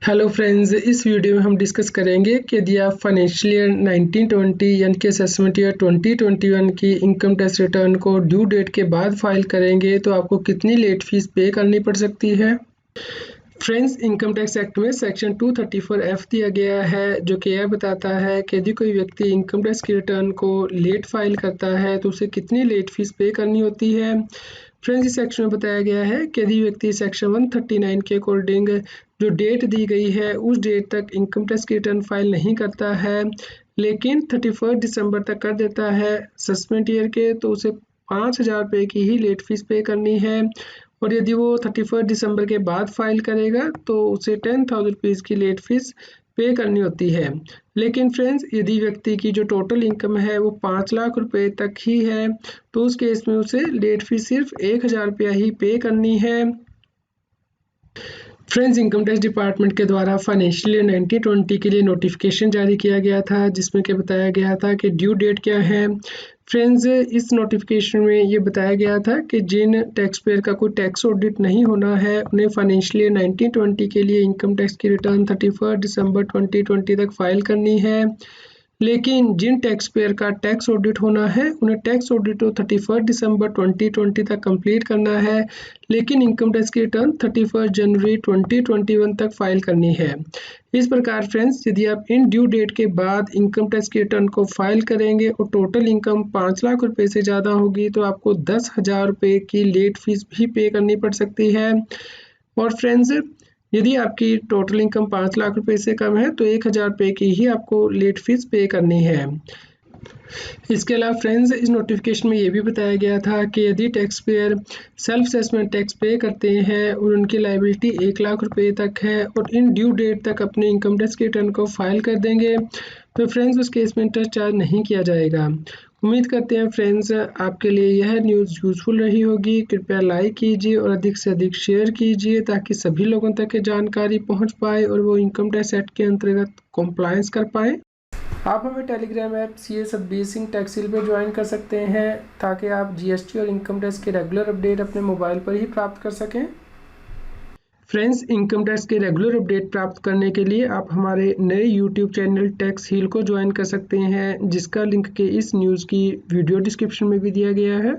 Hello friends, इस video में हम डिस्कस करेंगे कि यदि आप फाइनेंशियल ईयर 1920 यानी कि असेसमेंट ईयर 2021 की इनकम टैक्स रिटर्न को ड्यू डेट के बाद फाइल करेंगे तो आपको कितनी लेट फीस पे करनी पड़ सकती है। फ्रेंड्स, इनकम टैक्स एक्ट में सेक्शन 234F दिया गया है जो कि यह बताता है कि यदि कोई व्यक्ति इनकम टैक्स की रिटर्न को लेट फाइल करता है तो उसे कितनी लेट फीस पे करनी होती है। फ्रेंड्स, इस सेक्शन में बताया गया है कि यदि व्यक्ति सेक्शन 139 के अकॉर्डिंग जो डेट दी गई है उस डेट तक इनकम टैक्स की रिटर्न फाइल नहीं करता है लेकिन 31 दिसंबर तक कर देता है असेसमेंट ईयर के, तो उसे 5,000 रुपये की ही लेट फीस पे करनी है। और यदि वो 31 दिसंबर के बाद फाइल करेगा तो उसे 10,000 रुपीज़ की लेट फीस पे करनी होती है। लेकिन फ्रेंड्स, यदि व्यक्ति की जो टोटल इनकम है वो 5 लाख रुपए तक ही है तो उस केस में उसे लेट फीस सिर्फ 1,000 रुपया ही पे करनी है। फ्रेंड्स, इनकम टैक्स डिपार्टमेंट के द्वारा फाइनेंशियल ईयर 1920 के लिए नोटिफिकेशन जारी किया गया था जिसमें कि बताया गया था कि ड्यू डेट क्या है। फ्रेंड्स, इस नोटिफिकेशन में ये बताया गया था कि जिन टैक्स पेयर का कोई टैक्स ऑडिट नहीं होना है उन्हें फाइनेंशियल ईयर 1920 के लिए इनकम टैक्स की रिटर्न 31 दिसंबर 2020 तक फाइल करनी है। लेकिन जिन टैक्स पेयर का टैक्स ऑडिट होना है उन्हें टैक्स ऑडिट 31 दिसंबर 2020 तक कंप्लीट करना है, लेकिन इनकम टैक्स की रिटर्न 31 जनवरी 2021 तक फाइल करनी है। इस प्रकार फ्रेंड्स, यदि आप इन ड्यू डेट के बाद इनकम टैक्स की रिटर्न को फाइल करेंगे और टोटल इनकम 5 लाख रुपए से ज़्यादा होगी तो आपको 10,000 रुपये की लेट फीस भी पे करनी पड़ सकती है। और फ्रेंड्स, यदि आपकी टोटल इनकम 5 लाख रुपए से कम है तो 1,000 रुपये की ही आपको लेट फीस पे करनी है। इसके अलावा फ्रेंड्स, इस नोटिफिकेशन में ये भी बताया गया था कि यदि tax payer self assessment tax पे करते हैं और उनकी लायबिलिटी 1 लाख रुपए तक है और इन ड्यू डेट तक अपने इनकम टैक्स के रिटर्न को फाइल कर देंगे तो फ्रेंड्स उस केस में इंटरेस्ट चार्ज नहीं किया जाएगा। उम्मीद करते हैं फ्रेंड्स आपके लिए यह न्यूज़ यूज़फुल रही होगी। कृपया लाइक कीजिए और अधिक से अधिक शेयर कीजिए ताकि सभी लोगों तक ये जानकारी पहुंच पाए और वो इनकम टैक्स एक्ट के अंतर्गत कॉम्प्लायंस कर पाए। आप हमें Telegram app CA Satbir Singh tax seal पर ज्वाइन कर सकते हैं ताकि आप GST और इनकम टैक्स के रेगुलर अपडेट अपने मोबाइल पर ही प्राप्त कर सकें। फ्रेंड्स, इनकम टैक्स के रेगुलर अपडेट प्राप्त करने के लिए आप हमारे नए YouTube चैनल टैक्स हील को ज्वाइन कर सकते हैं जिसका लिंक के इस न्यूज़ की वीडियो डिस्क्रिप्शन में भी दिया गया है।